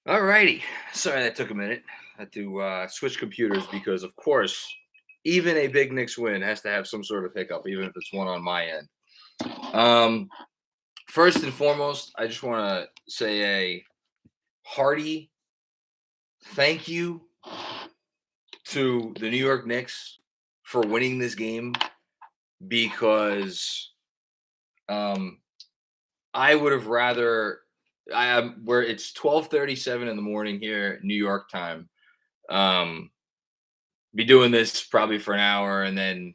Alrighty. Sorry that took a minute. I had to switch computers because, of course, even a big Knicks win has to have some sort of hiccup, even if it's one on my end. Um, First and foremost, I just want to say a hearty thank you to the New York Knicks for winning this game because um, I would have rather I am where it's 12:37 in the morning here, New York time. Um, be doing this probably for an hour and then,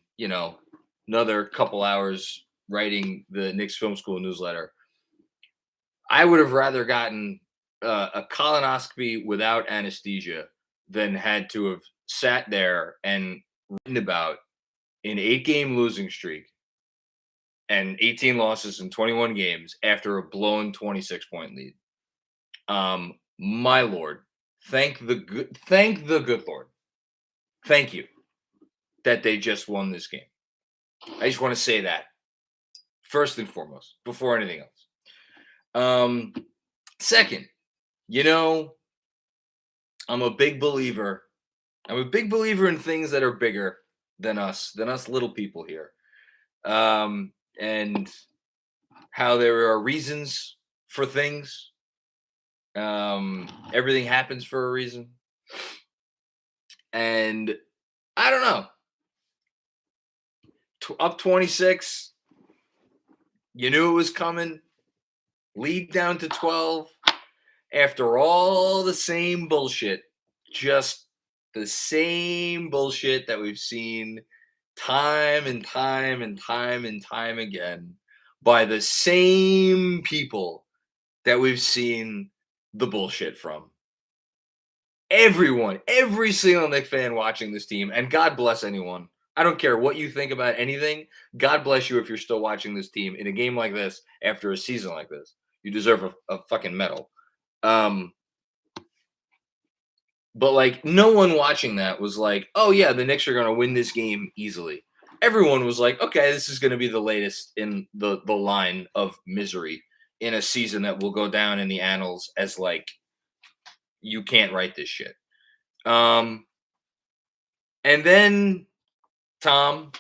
another couple hours writing the Knicks Film School newsletter. I would have rather gotten a colonoscopy without anesthesia than had to have sat there and written about an 8-game losing streak and 18 losses in 21 games after a blown 26-point lead. My lord, thank the good Lord. Thank you that they just won this game. I just want to say that first and foremost before anything else. Second, you know, I'm a big believer. I'm a big believer in things that are bigger than us little people here. And how there are reasons for things. Everything happens for a reason. And I don't know. Up 26, you knew it was coming. Lead down to 12 after all the same bullshit. Just the same bullshit that we've seen time and time and time and time again by the same people that we've seen the bullshit from. Everyone, every single Knicks fan watching this team, and God bless anyone. I don't care what you think about anything. God bless you if you're still watching this team in a game like this after a season like this. You deserve a fucking medal. But like, no one watching that was like, "Oh yeah, the Knicks are going to win this game easily." Everyone was like, "Okay, this is going to be the latest in the line of misery in a season that will go down in the annals as like you can't write this shit." Um, and then Tom,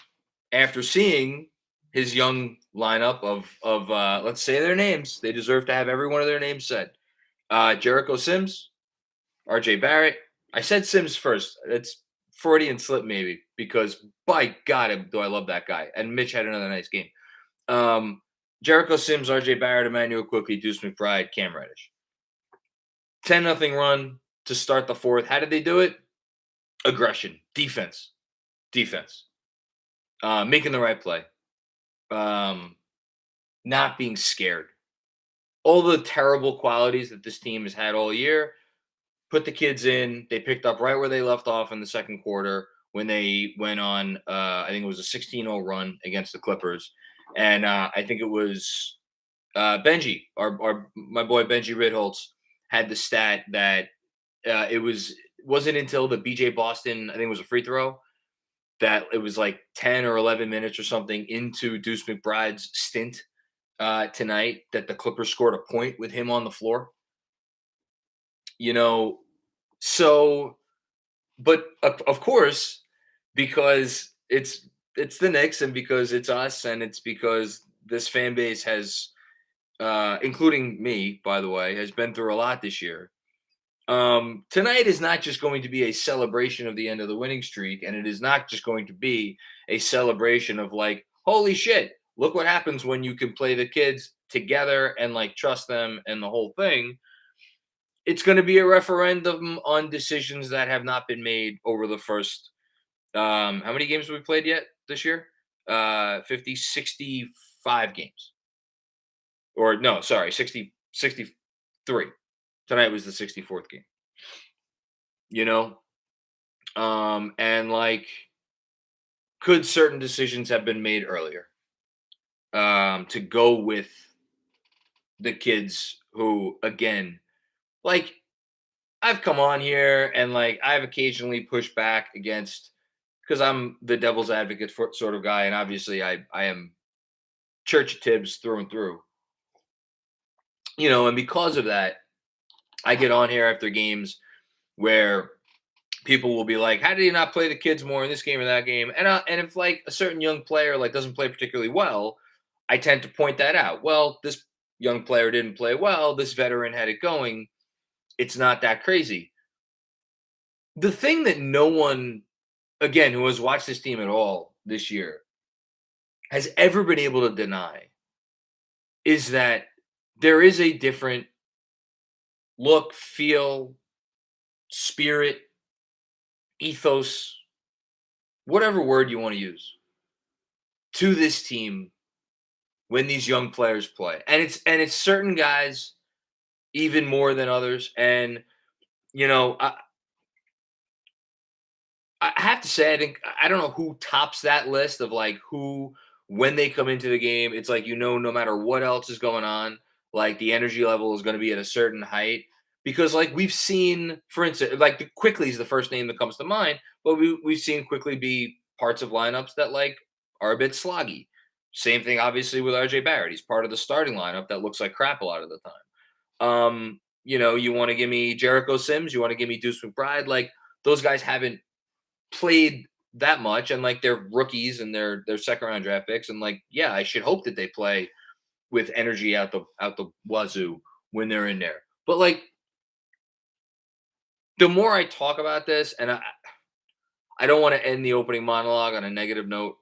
after seeing his young lineup of let's say their names, they deserve to have every one of their names said. Jericho Sims, RJ Barrett. I said Sims first. It's Freudian slip maybe because by God do I love that guy. And Mitch had another nice game. Jericho Sims, RJ Barrett, Emmanuel Quickly, Deuce McBride, Cam Reddish. 10-0 run to start the fourth. How did they do it? Aggression, defense, making the right play, not being scared. All the terrible qualities that this team has had all year, put the kids in. They picked up right where they left off in the second quarter when they went on, I think it was a 16-0 run against the Clippers. And I think it was Benji, my boy Benji Ridholtz, had the stat that wasn't until the BJ Boston, I think it was a free throw, that it was like 10 or 11 minutes or something into Deuce McBride's stint tonight that the Clippers scored a point with him on the floor. You know, so, but of course, because it's the Knicks and because it's us and it's because this fan base has, including me, by the way, has been through a lot this year. Tonight is not just going to be a celebration of the end of the winning streak, and it is not just going to be a celebration of like, holy shit, look what happens when you can play the kids together and like trust them and the whole thing. It's going to be a referendum on decisions that have not been made over the first how many games have we played yet this year? 50, 65 games. Or no, sorry, 60, 63. Tonight was the 64th game. You know? And like, could certain decisions have been made earlier? To go with the kids who, again, like, I've come on here and like I've occasionally pushed back against, because I'm the devil's advocate sort of guy, and obviously I am Church of Tibbs through and through. And because of that, I get on here after games where people will be like, "How did he not play the kids more in this game or that game?" And if like a certain young player like doesn't play particularly well, I tend to point that out. Well, this young player didn't play well. This veteran had it going. It's not that crazy. The thing that no one, again, who has watched this team at all this year, has ever been able to deny is that there is a different look, feel, spirit, ethos, whatever word you want to use, to this team when these young players play. And it's certain guys even more than others. And you know, I have to say, I think I don't know who tops that list of like who, when they come into the game, it's like no matter what else is going on, like the energy level is going to be at a certain height. Because like we've seen, for instance, like the Quickly is the first name that comes to mind, but we've seen Quickly be parts of lineups that like are a bit sloggy. Same thing, obviously, with RJ Barrett. He's part of the starting lineup that looks like crap a lot of the time. You want to give me Jericho Sims, you want to give me Deuce McBride, like those guys haven't played that much, and like they're rookies and they're second round draft picks, and like yeah, I should hope that they play with energy out the wazoo when they're in there. But like the more I talk about this, and I don't want to end the opening monologue on a negative note,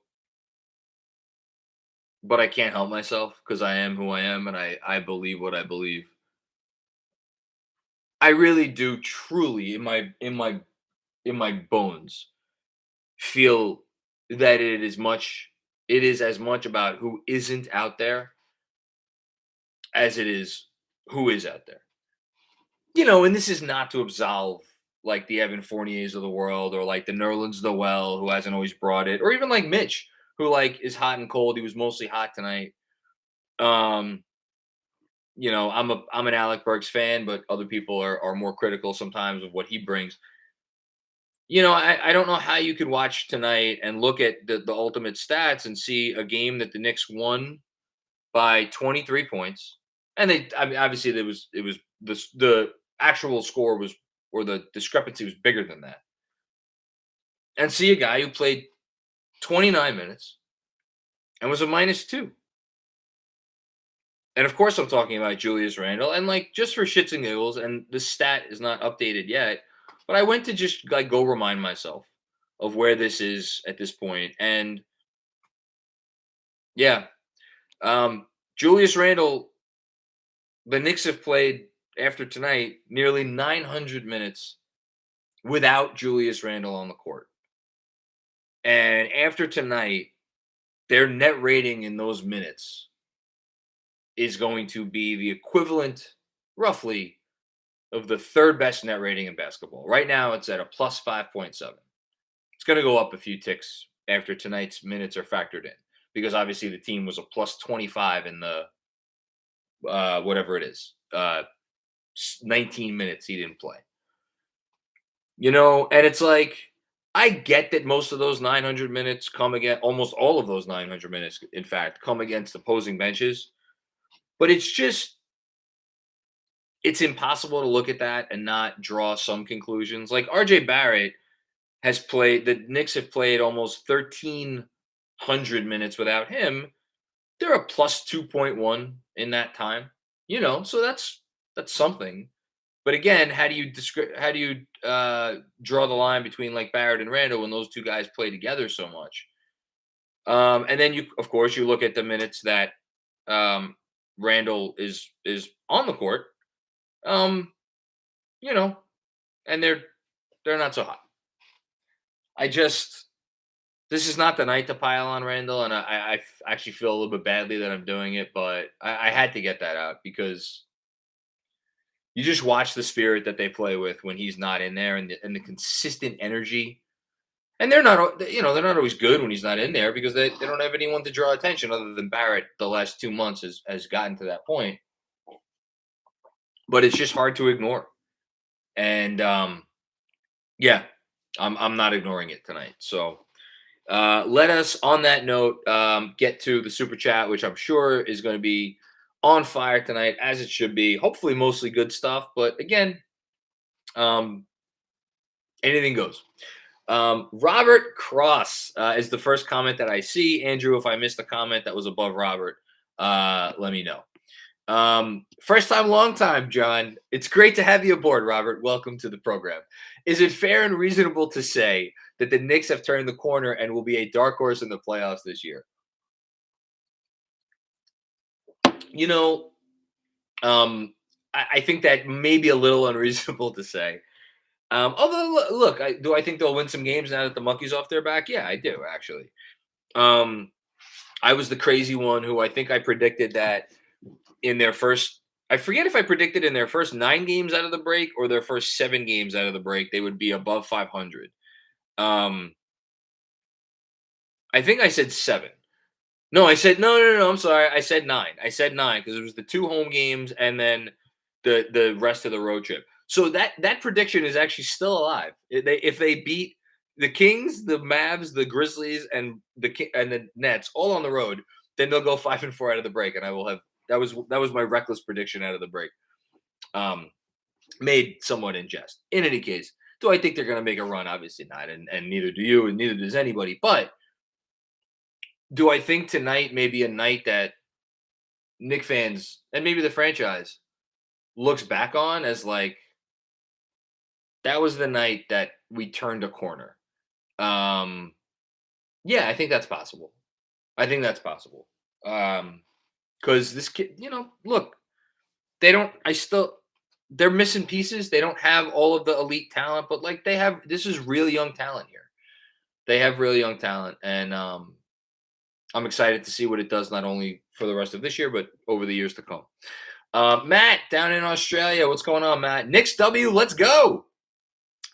but I can't help myself because I am who I am and I believe what I believe. I really do truly in my bones feel that it is as much about who isn't out there as it is who is out there. And this is not to absolve like the Evan Fourniers of the world or like the Nerlens Noel who hasn't always brought it, or even like Mitch who like is hot and cold. He was mostly hot tonight. Um, I'm an Alec Burks fan, but other people are more critical sometimes of what he brings. I don't know how you could watch tonight and look at the ultimate stats and see a game that the Knicks won by 23 points. And I mean, obviously it was the actual score was, or the discrepancy was bigger than that. And see a guy who played 29 minutes and was a -2. And of course I'm talking about Julius Randle, and like just for shits and giggles, and the stat is not updated yet, but I went to just like go remind myself of where this is at this point. And yeah, Julius Randle, the Knicks have played after tonight nearly 900 minutes without Julius Randle on the court. And after tonight, their net rating in those minutes is going to be the equivalent, roughly, of the third best net rating in basketball. Right now, it's at a plus 5.7. It's going to go up a few ticks after tonight's minutes are factored in, because obviously the team was a plus 25 in the whatever it is, 19 minutes he didn't play. And it's like, I get that most of those 900 minutes come again, almost all of those 900 minutes, in fact, come against opposing benches. But it's impossible to look at that and not draw some conclusions. Like RJ Barrett the Knicks have played almost 1,300 minutes without him. They're a plus 2.1 in that time, so that's something. But again, how do you draw the line between like Barrett and Randall when those two guys play together so much? And then of course, you look at the minutes that Randall is on the court, um, and they're not so hot. This is not the night to pile on Randall, and I actually feel a little bit badly that I'm doing it, but I had to get that out because you just watch the spirit that they play with when he's not in there, and the consistent energy. And they're not always good when he's not in there because they don't have anyone to draw attention other than Barrett. The last 2 months has gotten to that point, but it's just hard to ignore. And yeah, I'm not ignoring it tonight. So let us, on that note, get to the super chat, which I'm sure is going to be on fire tonight, as it should be. Hopefully, mostly good stuff. But again, um, anything goes. Robert Cross is the first comment that I see. Andrew, if I missed a comment that was above Robert, let me know. First time, long time, John. It's great to have you aboard, Robert. Welcome to the program. Is it fair and reasonable to say that the Knicks have turned the corner and will be a dark horse in the playoffs this year? You know, I think that may be a little unreasonable to say. Although, look, do I think they'll win some games now that the monkey's off their back? Yeah, I do, actually. Um, I was the crazy one who I think I predicted that in their first, I forget if I predicted in their first 9 games out of the break or their first 7 games out of the break, they would be above 500. Um, I think I said 7. No, I said no. I'm sorry. I said 9. I said 9 because it was the 2 home games and then the rest of the road trip. So that prediction is actually still alive. If they beat the Kings, the Mavs, the Grizzlies, and the Nets all on the road, then they'll go 5-4 out of the break, and I will have that was my reckless prediction out of the break. Made somewhat in jest. In any case, do I think they're going to make a run? Obviously not, and neither do you, and neither does anybody. But do I think tonight may be a night that Knick fans and maybe the franchise looks back on as like that was the night that we turned a corner? Um, yeah, I think that's possible. I think that's possible. Because this kid, look, they don't. They're missing pieces. They don't have all of the elite talent, but like they have. This is really young talent here. They have really young talent, and I'm excited to see what it does not only for the rest of this year, but over the years to come. Matt down in Australia, what's going on, Matt? Knicks W, let's go.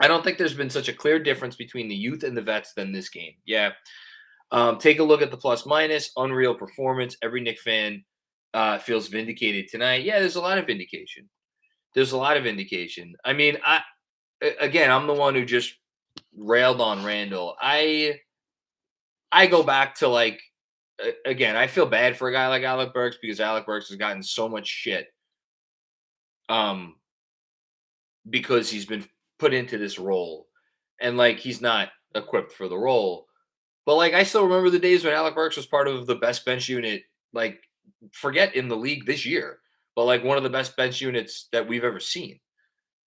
I don't think there's been such a clear difference between the youth and the vets than this game. Yeah. Take a look at the plus minus. Unreal performance. Every Knick fan feels vindicated tonight. Yeah, there's a lot of vindication. There's a lot of indication. I mean, again, I'm the one who just railed on Randall. I go back to like again, I feel bad for a guy like Alec Burks because Alec Burks has gotten so much shit um because he's been put into this role and like he's not equipped for the role. But like I still remember the days when Alec Burks was part of the best bench unit, like forget in the league this year, but like one of the best bench units that we've ever seen.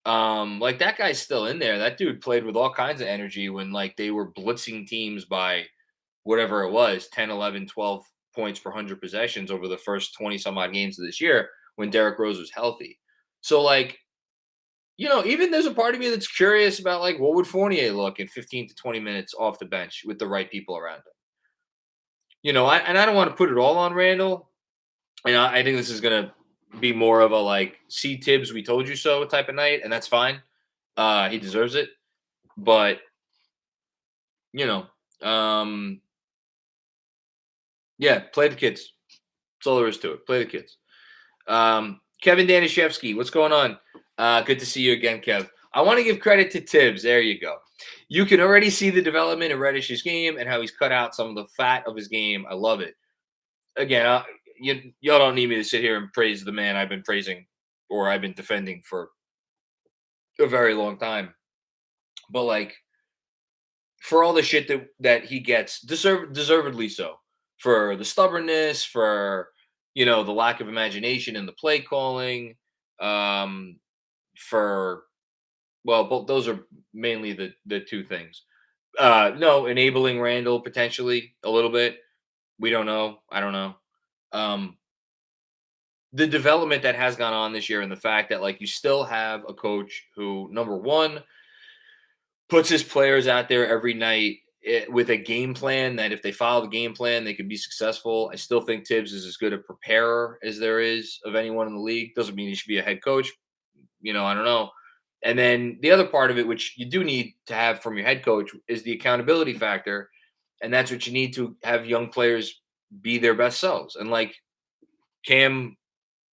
Like that guy's still in there. That dude played with all kinds of energy when like they were blitzing teams by whatever it was, 10, 11, 12 points per 100 possessions over the first 20 some odd games of this year when Derrick Rose was healthy. So like, even there's a part of me that's curious about like what would Fournier look in 15 to 20 minutes off the bench with the right people around him. I don't want to put it all on Randall. And I think this is gonna be more of a like, see Tibbs, we told you so type of night, and that's fine. He deserves it. But you know, um, yeah, play the kids. That's all there is to it. Play the kids. Kevin Danishevsky, what's going on? Good to see you again, Kev. I want to give credit to Tibbs. There you go. You can already see the development in Reddish's game and how he's cut out some of the fat of his game. I love it. Again, y'all don't need me to sit here and praise the man I've been praising or I've been defending for a very long time. But like for all the shit that he gets, deservedly so. For the stubbornness, for the lack of imagination in the play calling, um, for both those are mainly the two things. No, enabling Randall potentially a little bit. We don't know. I don't know. Um, the development that has gone on this year and the fact that like you still have a coach who number one puts his players out there every night with a game plan that if they follow the game plan they could be successful. I still think Tibbs is as good a preparer as there is of anyone in the league. Doesn't mean he should be a head coach. I don't know. And then the other part of it, which you do need to have from your head coach, is the accountability factor. And that's what you need to have young players be their best selves. And like Cam,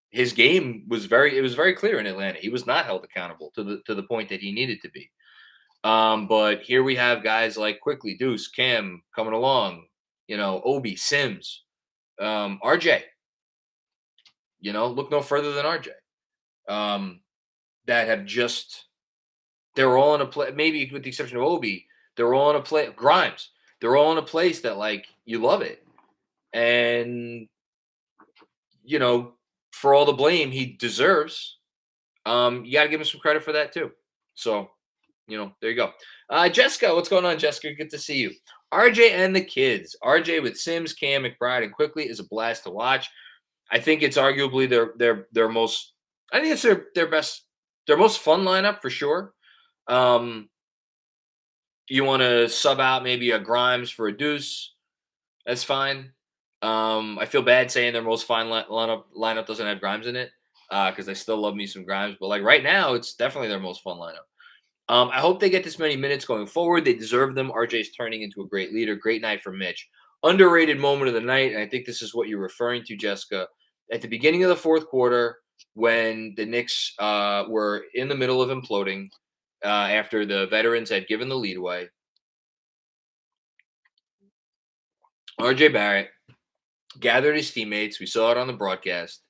his game was very clear in Atlanta. He was not held accountable to the point that he needed to be. But here we have guys like Quickly, Deuce, Cam coming along, Obi, Sims, RJ. look no further than RJ. That have just they're all in a place. Maybe with the exception of Obi, they're all in a place. Grimes, they're all in a place that like you love it, and you know, for all the blame he deserves, you got to give him some credit for that too. So, there you go. Jessica, what's going on, Jessica? Good to see you. RJ and the kids. RJ with Sims, Cam, McBride, and Quickly is a blast to watch. I think it's arguably their most. I think it's their best, their most fun lineup for sure. You want to sub out maybe a Grimes for a Deuce. That's fine. I feel bad saying their most fun lineup doesn't have Grimes in it because I still love me some Grimes. But like right now, it's definitely their most fun lineup. I hope they get this many minutes going forward. They deserve them. RJ's turning into a great leader. Great night for Mitch. Underrated moment of the night, and I think this is what you're referring to, Jessica. At the beginning of the fourth quarter, when the Knicks were in the middle of imploding after the veterans had given the lead away, RJ Barrett gathered his teammates. We saw it on the broadcast,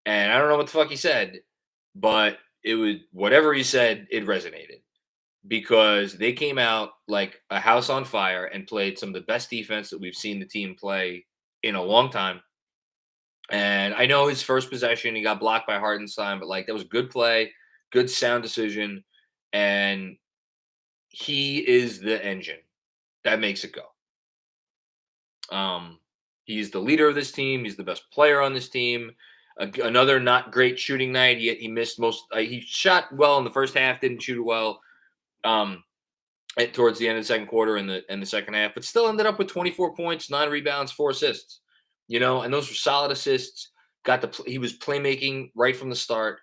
and I don't know what the fuck he said, but it was whatever he said. It resonated because they came out like a house on fire and played some of the best defense that we've seen the team play in a long time. And I know his first possession, he got blocked by Hartenstein, but like that was good play, good sound decision, and he is the engine that makes it go. He's the leader of this team. He's the best player on this team. Another not great shooting night. He missed most. He shot well in the first half, didn't shoot well towards the end of the second quarter and the second half, but still ended up with 24 points, 9 rebounds, 4 assists. And those were solid assists. He was playmaking right from the start.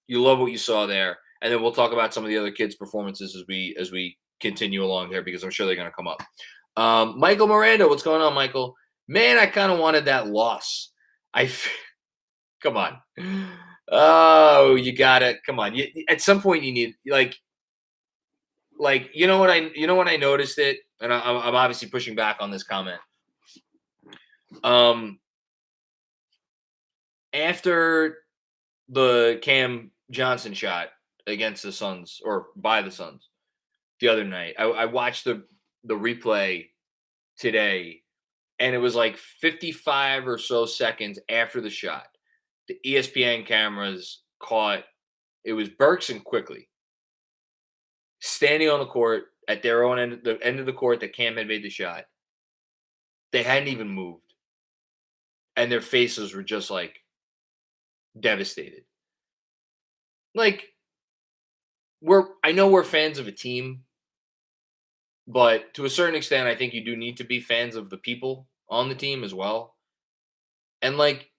You love what you saw there, and then we'll talk about some of the other kids' performances as we continue along here because I'm sure they're going to come up. Michael Miranda, what's going on, Michael? Man, I kind of wanted that loss. Come on. Oh, you got it. Come on. At some point, you need like you know what I noticed it, and I'm obviously pushing back on this comment. After the Cam Johnson shot against the Suns or by the Suns the other night, I watched the replay today, and it was like 55 or so seconds after the shot. The ESPN cameras caught it was Burks and Quickly standing on the court at their own end, the end of the court that Cam had made the shot. They hadn't even moved, and their faces were just like devastated. Like I know we're fans of a team, but to a certain extent, I think you do need to be fans of the people on the team as well. And like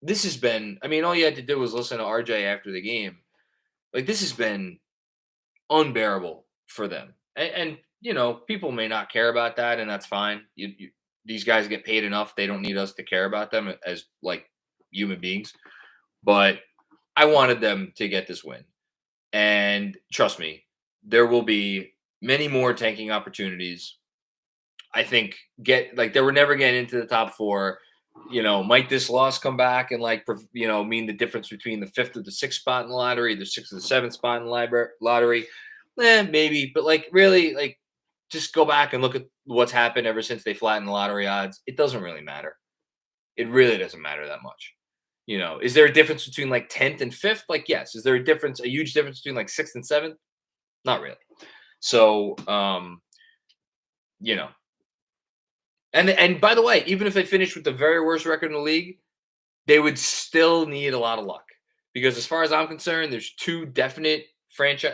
this has been, I mean, all you had to do was listen to RJ after the game. Like this has been unbearable for them. And people may not care about that, and that's fine. These guys get paid enough; they don't need us to care about them as like human beings. But I wanted them to get this win, and trust me, there will be many more tanking opportunities. I think they were never getting into the top 4. Might this loss come back and mean the difference between the 5th or the 6th spot in the lottery, the 6th or the 7th spot in the lottery? Maybe, but really, just go back and look at what's happened ever since they flattened the lottery odds. It doesn't really matter. It really doesn't matter that much. Is there a difference between 10th and 5th? Yes. Is there a huge difference between 6th and 7th? Not really. So, and by the way, even if they finished with the very worst record in the league, they would still need a lot of luck because as far as I'm concerned, there's 2 definite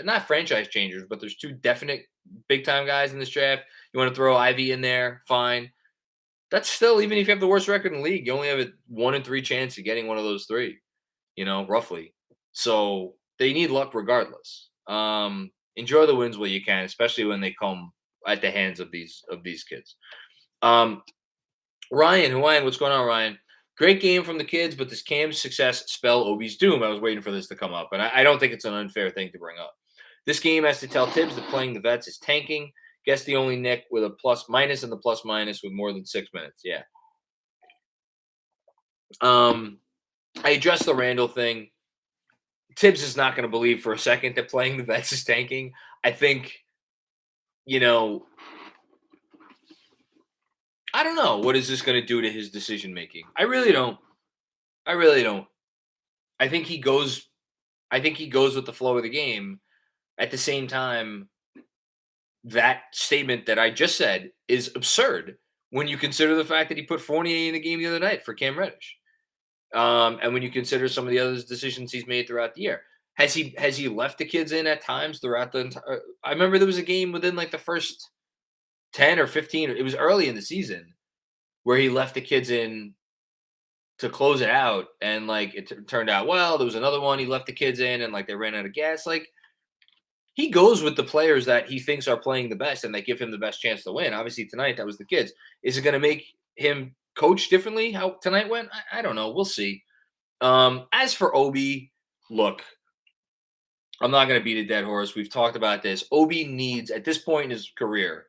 not franchise changers, but there's 2 definite big time guys in this draft. You want to throw Ivy in there, fine. That's still, even if you have the worst record in the league, you only have a 1 in 3 chance of getting one of those 3, roughly. So they need luck regardless. Enjoy the wins while you can, especially when they come at the hands of these kids. Ryan, what's going on, Ryan? Great game from the kids, but does Cam's success spell Obi's doom? I was waiting for this to come up, and I don't think it's an unfair thing to bring up. This game has to tell Tibbs that playing the vets is tanking. Guess the only Nick with a plus minus and the plus minus with more than 6 minutes. Yeah. I addressed the Randall thing. Tibbs is not going to believe for a second that playing the vets is tanking. I think, you know, I don't know. What is this going to do to his decision making? I really don't. I really don't. I think he goes. I think he goes with the flow of the game. At the same time, that statement that I just said is absurd when you consider the fact that he put Fournier in the game the other night for Cam Reddish. And when you consider some of the other decisions he's made throughout the year, has he left the kids in at times throughout the entire? I remember there was a game within like the first 10 or 15. It was early in the season where he left the kids in to close it out, and like it turned out well. There was another one he left the kids in, and like they ran out of gas. Like he goes with the players that he thinks are playing the best, and they give him the best chance to win. Obviously tonight that was the kids. Is it going to make him coach differently how tonight went? I don't know. We'll see. As for Obi, look, I'm not going to beat a dead horse. We've talked about this. Obi needs, at this point in his career,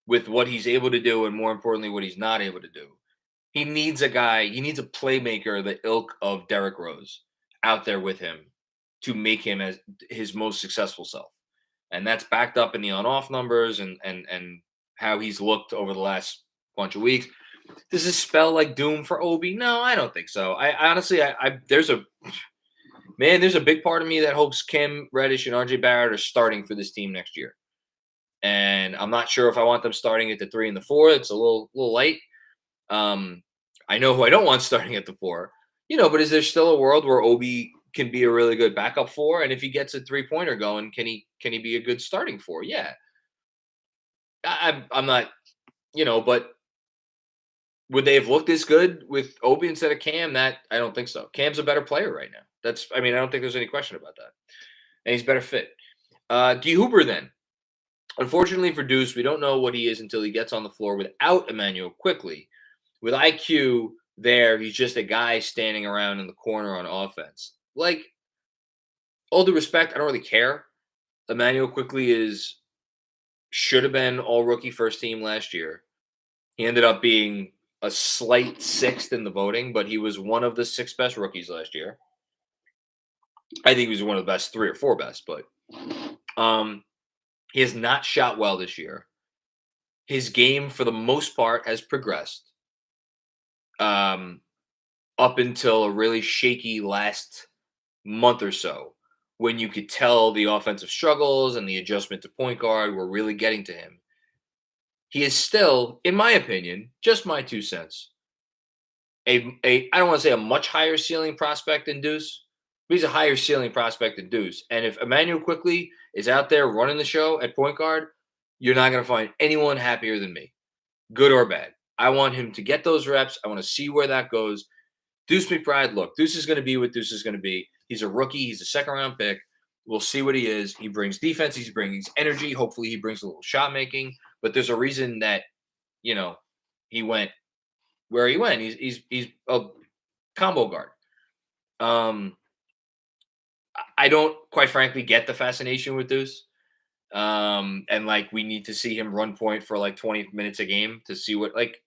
with what he's able to do, and more importantly, what he's not able to do, he needs a guy, he needs a playmaker, the ilk of Derrick Rose, out there with him to make him as his most successful self. And that's backed up in the on-off numbers and how he's looked over the last bunch of weeks. Does this spell like doom for Obi? No, I don't think so. I honestly, there's a big part of me that hopes Cam Reddish and RJ Barrett are starting for this team next year. And I'm not sure if I want them starting at the 3 and the 4. It's a little light. I know who I don't want starting at the 4. But is there still a world where Obi can be a really good backup 4? And if he gets a 3-pointer going, can he be a good starting 4? Yeah. I'm not, but would they have looked this good with Obi instead of Cam? That I don't think so. Cam's a better player right now. I don't think there's any question about that. And he's better fit. D. Hooper then. Unfortunately for Deuce, we don't know what he is until he gets on the floor without Emmanuel quickly. With IQ there, he's just a guy standing around in the corner on offense. Like, all due respect, I don't really care. Emmanuel quickly should have been all rookie first team last year. He ended up being a slight 6th in the voting, but he was one of the 6 best rookies last year. I think he was one of the best 3 or 4 best, but he has not shot well this year. His game, for the most part, has progressed up until a really shaky last month or so, when you could tell the offensive struggles and the adjustment to point guard were really getting to him. He is still, in my opinion, just my 2 cents, I don't want to say a much higher ceiling prospect than Deuce, but he's a higher ceiling prospect than Deuce. And if Emmanuel quickly is out there running the show at point guard, you're not going to find anyone happier than me, good or bad. I want him to get those reps. I want to see where that goes. Deuce McBride, look, Deuce is going to be what Deuce is going to be. He's a rookie. He's a second-round pick. We'll see what he is. He brings defense. He brings energy. Hopefully he brings a little shot making. But there's a reason that, he went where he went. He's a combo guard. I don't, quite frankly, get the fascination with Deuce. And like, we need to see him run point for like 20 minutes a game to see what, like,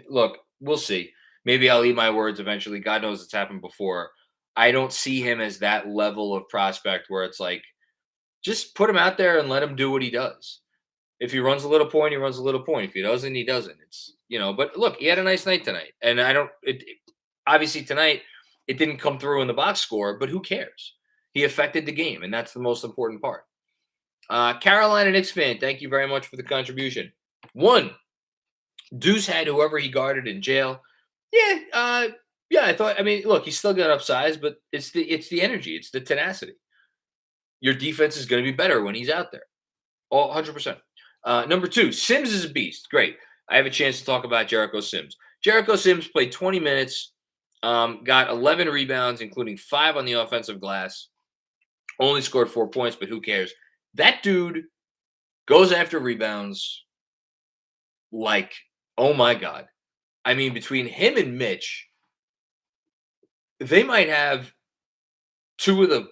look, we'll see. Maybe I'll eat my words eventually. God knows it's happened before. I don't see him as that level of prospect where it's like, just put him out there and let him do what he does. If he runs a little point, he runs a little point. If he doesn't, he doesn't. It's, but look, he had a nice night tonight. And obviously tonight, it didn't come through in the box score, but who cares? He affected the game, and that's the most important part. Carolina Knicks fan, thank you very much for the contribution. 1, Deuce had whoever he guarded in jail. Yeah, I thought. Look, he's still got upsize, but it's the energy, it's the tenacity. Your defense is going to be better when he's out there, 100%. Number 2, Sims is a beast. Great. I have a chance to talk about Jericho Sims. Jericho Sims played 20 minutes, got 11 rebounds, including 5 on the offensive glass. Only scored 4 points, but who cares? That dude goes after rebounds like, oh my God. Between him and Mitch, they might have 2 of the,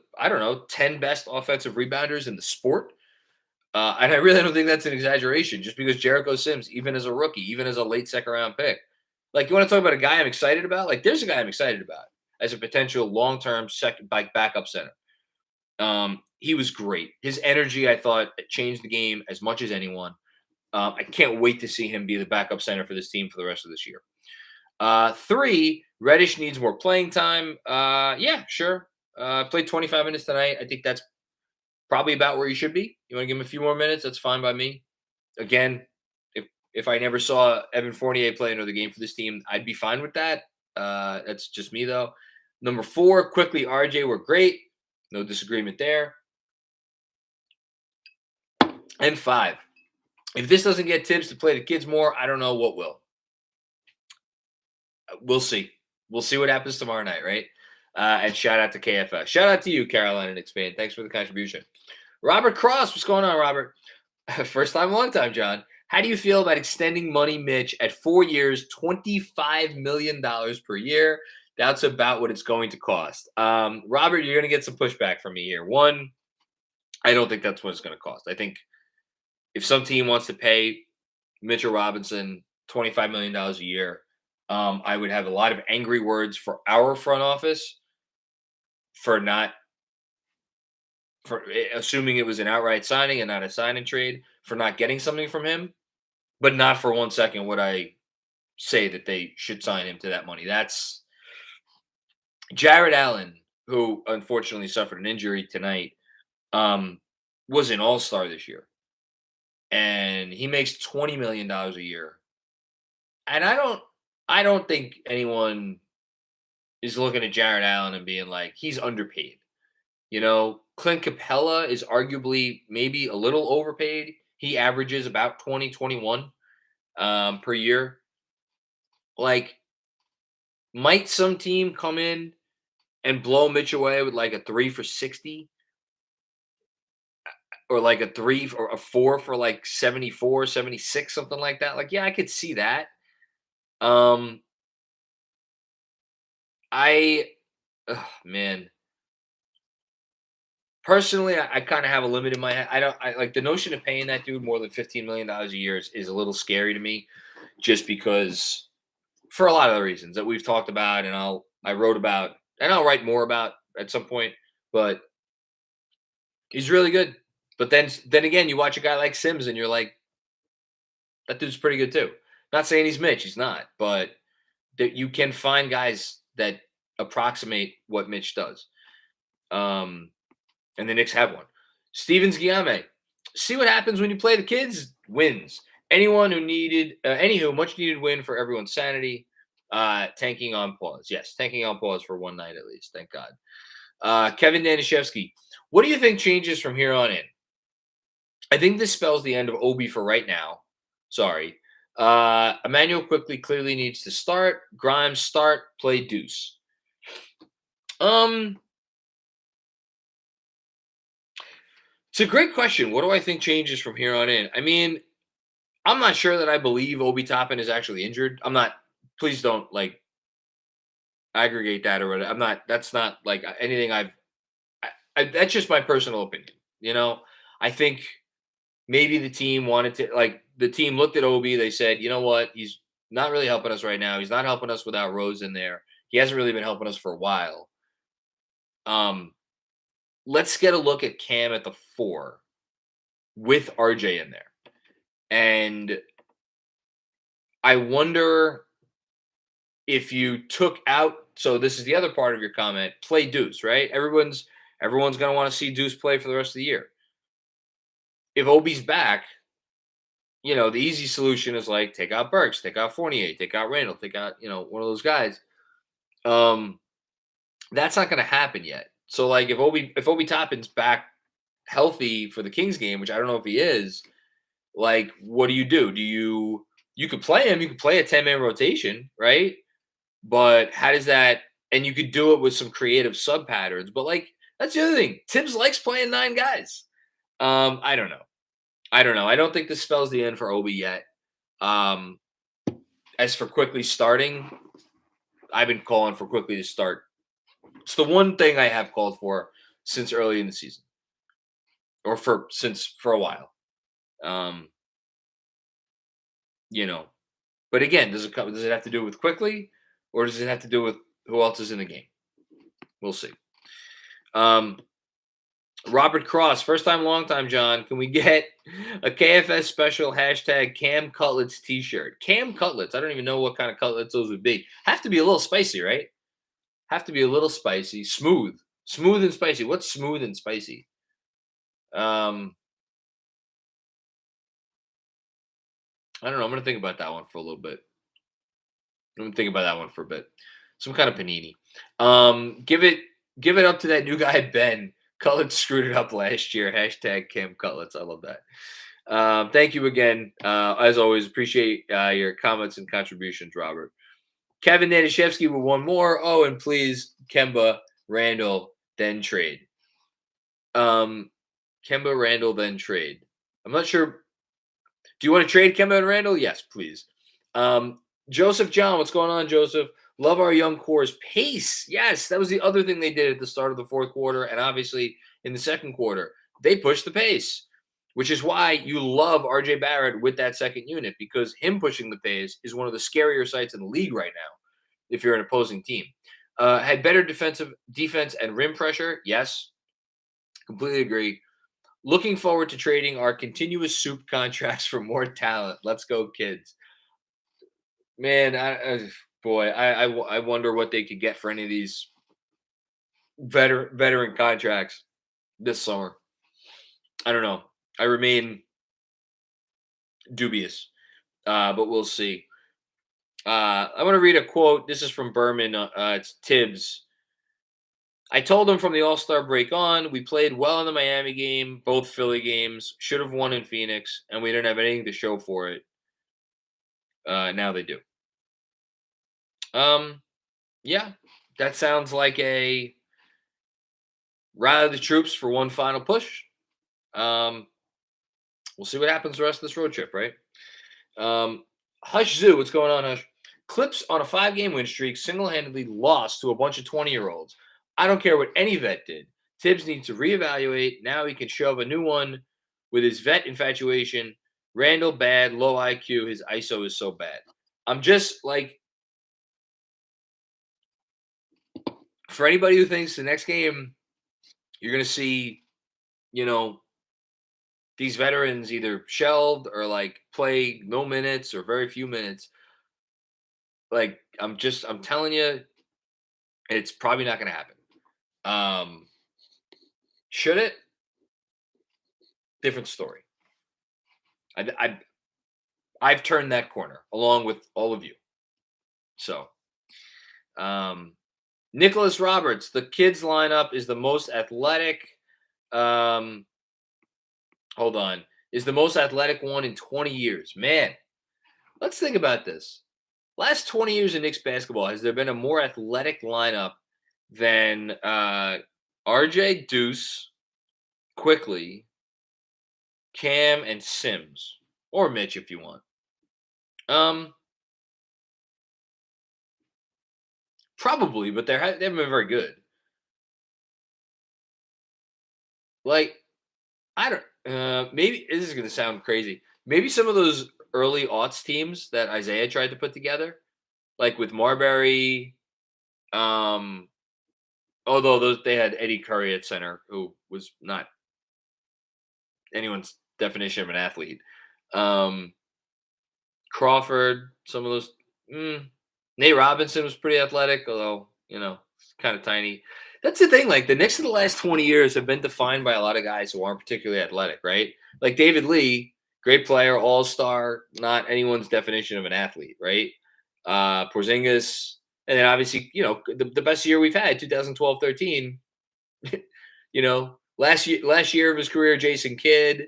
10 best offensive rebounders in the sport. And I really don't think that's an exaggeration, just because Jericho Sims, even as a rookie, even as a late second-round pick, Like, you want to talk about a guy I'm excited about? Like, there's a guy I'm excited about as a potential long-term second backup center. He was great. His energy, I thought, changed the game as much as anyone. I can't wait to see him be the backup center for this team for the rest of this year. Three, Reddish needs more playing time. Yeah, sure. Played 25 minutes tonight. I think that's probably about where he should be. You want to give him a few more minutes? That's fine by me. Again, if I never saw Evan Fournier play another game for this team, I'd be fine with that. That's just me though. Number four, quickly RJ were great. No disagreement there. And five, if this doesn't get Tibbs to play the kids more, I don't know what will. We'll see. We'll see what happens tomorrow night, right? And shout out to KFS. Shout out to you, Carolina Knicks fan. Thanks for the contribution. Robert Cross, what's going on, Robert? First time, long time, John. How do you feel about extending Money Mitch at 4 years, $25 million per year? That's about what it's going to cost. Robert, you're going to get some pushback from me here. One, I don't think that's what it's going to cost. I think if some team wants to pay Mitchell Robinson $25 million a year, I would have a lot of angry words for our front office for not for assuming it was an outright signing and not a sign and trade, for not getting something from him, but not for 1 second would I say that they should sign him to that money. That's Jared Allen, who unfortunately suffered an injury tonight, was an all-star this year. And he makes $20 million a year. And I don't think anyone is looking at Jared Allen and being like, he's underpaid. You know, Clint Capella is arguably maybe a little overpaid. He averages about 20, 21 per year. Like, might some team come in and blow Mitch away with like a 3 for 60? Or like a 3 or a 4 for like 74, 76, something like that? Like, yeah, I could see that. Um, I, man. Personally, I kind of have a limit in my head. I like the notion of paying that dude more than $15 million a year is a little scary to me, just because for a lot of the reasons that we've talked about and I wrote about and I'll write more about at some point. But he's really good. But then again, you watch a guy like Sims and you're like, that dude's pretty good too. Not saying he's Mitch, he's not, but that you can find guys that approximate what Mitch does. And the Knicks have one. Stevens Guillaume. See what happens when you play the kids? Wins. Anyone who needed, anywho, much needed win for everyone's sanity. Tanking on pause. Yes, tanking on pause for one night at least. Thank God. Kevin Danishevsky. What do you think changes from here on in? I think this spells the end of Obi for right now. Sorry. Emmanuel quickly clearly needs to start. Grimes start. Play Deuce. It's a great question. What do I think changes from here on in? I mean, I'm not sure that I believe Obi Toppin is actually injured. I'm not. Please don't like aggregate that or whatever. I'm not. That's not like anything that's just my personal opinion. You know, I think maybe the team wanted to like the team looked at Obi. They said, you know what, he's not really helping us right now. He's not helping us without Rose in there. He hasn't really been helping us for a while. Let's get a look at Cam at the 4 with RJ in there. And I wonder if you took out, so this is the other part of your comment, play Deuce, right? Everyone's going to want to see Deuce play for the rest of the year. If Obi's back, you know, the easy solution is like take out Burks, take out Fournier, take out Randall, take out, you know, one of those guys. That's not going to happen yet. So like if Obi Toppin's back healthy for the Kings game, which I don't know if he is, like what do? You could play him, you could play a 10-man rotation, right? But how does that, and you could do it with some creative sub patterns, but like that's the other thing. Tibbs likes playing 9 guys. I don't know. I don't think this spells the end for Obi yet. As for quickly starting, I've been calling for quickly to start. It's the one thing I have called for since early in the season, or for a while. You know, But again, does it have to do with quickly, or does it have to do with who else is in the game? We'll see. Robert Cross, first time, long time, John. Can we get a KFS special hashtag Cam Cutlets t-shirt? Cam Cutlets. I don't even know what kind of cutlets those would be. Have to be a little spicy, right? Have to be a little spicy. Smooth. Smooth and spicy. What's smooth and spicy? I don't know. I'm going to think about that one for a little bit. I'm going to think about that one for a bit. Some kind of panini. Give it up to that new guy, Ben. Cutlets screwed it up last year. Hashtag Cam Cutlets. I love that. Thank you again. As always, appreciate your comments and contributions, Robert. Kevin Nanishevsky with one more. Oh, and please, Kemba Randall, then trade. Kemba Randall, then trade. I'm not sure. Do you want to trade Kemba and Randall? Yes, please. Joseph John, what's going on, Joseph? Love our young core's pace. Yes, that was the other thing they did at the start of the fourth quarter, and obviously in the second quarter. They pushed the pace, which is why you love RJ Barrett with that second unit, because him pushing the pace is one of the scarier sights in the league right now if you're an opposing team. Had better defense and rim pressure. Yes, completely agree. Looking forward to trading our continuous soup contracts for more talent. Let's go, kids. Man, I wonder what they could get for any of these veteran contracts this summer. I don't know. I remain dubious, but we'll see. I want to read a quote. This is from Berman. It's Tibbs. I told him from the All-Star break on, we played well in the Miami game, both Philly games, should have won in Phoenix, and we didn't have anything to show for it. Now they do. Yeah, that sounds like a rally the troops for one final push. We'll see what happens the rest of this road trip, right? Hush Zoo, what's going on, Hush? Clips on a 5-game win streak single-handedly lost to a bunch of 20-year-olds. I don't care what any vet did. Tibbs needs to reevaluate. Now he can shove a new one with his vet infatuation. Randall bad, low IQ. His ISO is so bad. I'm just like, for anybody who thinks the next game you're going to see, these veterans either shelved or like play no minutes or very few minutes. Like, I'm telling you, it's probably not going to happen. Should it? Different story. I've turned that corner along with all of you. So, Nicholas Roberts, the kids lineup is the most athletic. Hold on, is the most athletic one in 20 years. Man, let's think about this. Last 20 years in Knicks basketball, has there been a more athletic lineup than RJ, Deuce, Quickly, Cam, and Sims, or Mitch if you want? Probably, but they haven't been very good. Like, I don't. Maybe this is going to sound crazy. Maybe some of those early aughts teams that Isaiah tried to put together, like with Marbury, although they had Eddie Curry at center, who was not anyone's definition of an athlete. Crawford, some of those. Nate Robinson was pretty athletic, although kind of tiny. That's the thing. Like, the Knicks of the last 20 years have been defined by a lot of guys who aren't particularly athletic, right? Like David Lee, great player, all-star, not anyone's definition of an athlete, right? Porzingis, and then obviously, the best year we've had, 2012-13. Last year of his career, Jason Kidd,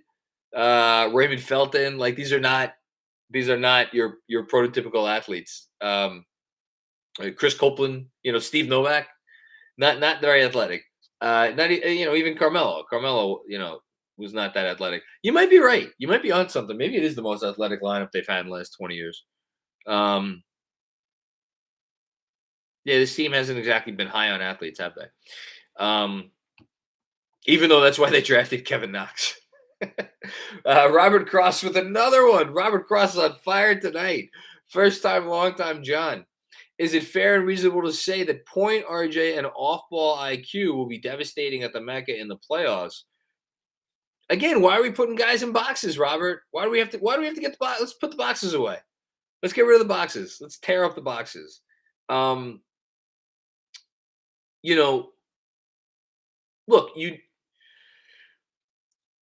Raymond Felton. Like, these are not your prototypical athletes. Chris Copeland, Steve Novak, not very athletic. Not even Carmelo. Carmelo, was not that athletic. You might be right. You might be on something. Maybe it is the most athletic lineup they've had in the last 20 years. Yeah, this team hasn't exactly been high on athletes, have they? Even though that's why they drafted Kevin Knox. Robert Cross with another one. Robert Cross is on fire tonight. First time, long time, John. Is it fair and reasonable to say that point RJ and off-ball IQ will be devastating at the Mecca in the playoffs? Again, why are we putting guys in boxes, Robert? Why do we have to get the box? Let's put the boxes away. Let's get rid of the boxes. Let's tear up the boxes. Um, you know, look, you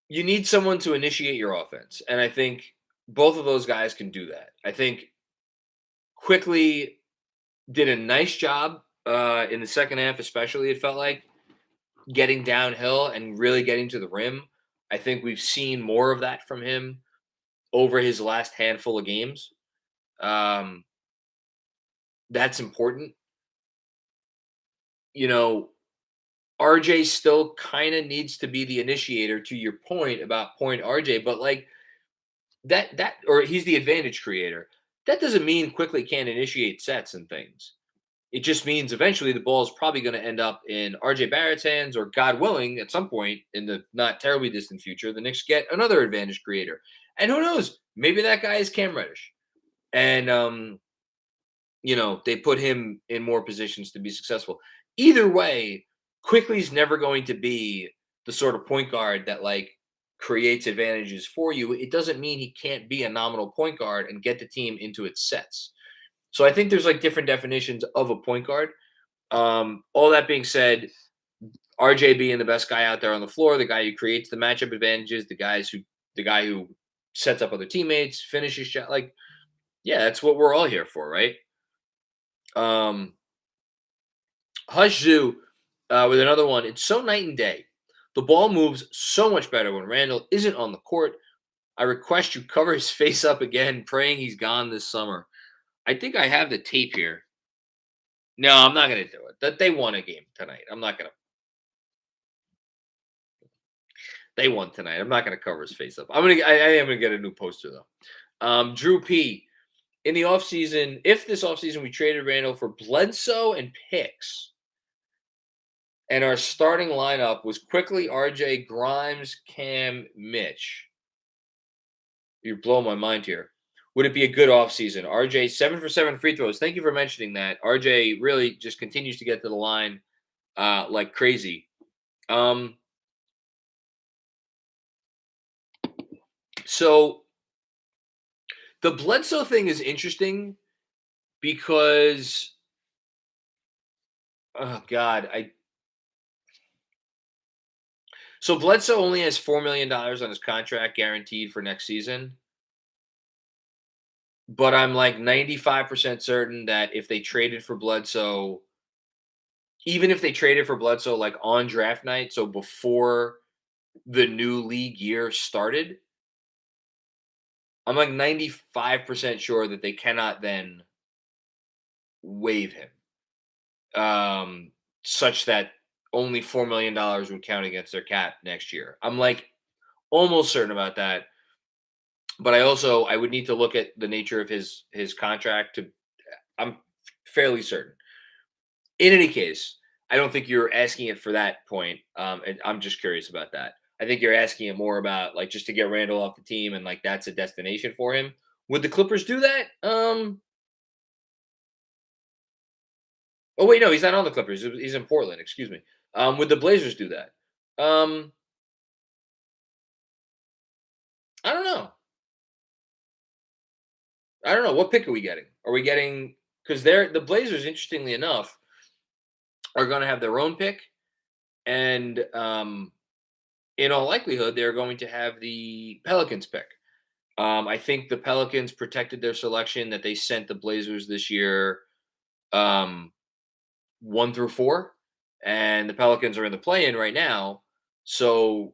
need someone to initiate your offense, and I think both of those guys can do that. I think Quickly did a nice job in the second half, especially. It felt like getting downhill and really getting to the rim. I think we've seen more of that from him over his last handful of games. Um, that's important. You know, RJ still kind of needs to be the initiator to your point about point RJ, but like or he's the advantage creator. That doesn't mean Quickly can't initiate sets and things. It just means eventually the ball is probably going to end up in RJ Barrett's hands, or God willing, at some point in the not terribly distant future, the Knicks get another advantage creator. And who knows? Maybe that guy is Cam Reddish. And they put him in more positions to be successful. Either way, Quickly's never going to be the sort of point guard that like creates advantages for you. It doesn't mean he can't be a nominal point guard and get the team into its sets. So I think there's like different definitions of a point guard. All that being said, RJ being the best guy out there on the floor, the guy who creates the matchup advantages, the guy who sets up other teammates, finishes shot, like, yeah, that's what we're all here for, right? Hush Zoo with another one. It's so night and day. The ball moves so much better when Randall isn't on the court. I request you cover his face up again, praying he's gone this summer. I think I have the tape here. No, I'm not going to do it. That they won a game tonight. I'm not going to. They won tonight. I'm not going to cover his face up. I am going to get a new poster though. Drew P. In the offseason, if this offseason we traded Randall for Bledsoe and picks, and our starting lineup was Quickly, RJ, Grimes, Cam, Mitch. You're blowing my mind here. Would it be a good offseason? RJ, 7 for 7 free throws. Thank you for mentioning that. RJ really just continues to get to the line like crazy. So the Bledsoe thing is interesting because, oh God, so Bledsoe only has $4 million on his contract guaranteed for next season. But I'm like 95% certain that if they traded for Bledsoe, even if they traded for Bledsoe like on draft night, so before the new league year started, I'm like 95% sure that they cannot then waive him, such that only $4 million would count against their cap next year. I'm like almost certain about that. But I would need to look at the nature of his contract I'm fairly certain. In any case, I don't think you're asking it for that point. And I'm just curious about that. I think you're asking it more about like just to get Randall off the team and like that's a destination for him. Would the Clippers do that? Oh wait, no, he's not on the Clippers. He's in Portland. Excuse me. Would the Blazers do that? I don't know. I don't know. What pick are we getting? Are we getting because the Blazers, interestingly enough, are going to have their own pick, and in all likelihood, they're going to have the Pelicans pick. I think the Pelicans protected their selection that they sent the Blazers this year, 1 through 4, and the Pelicans are in the play-in right now. So,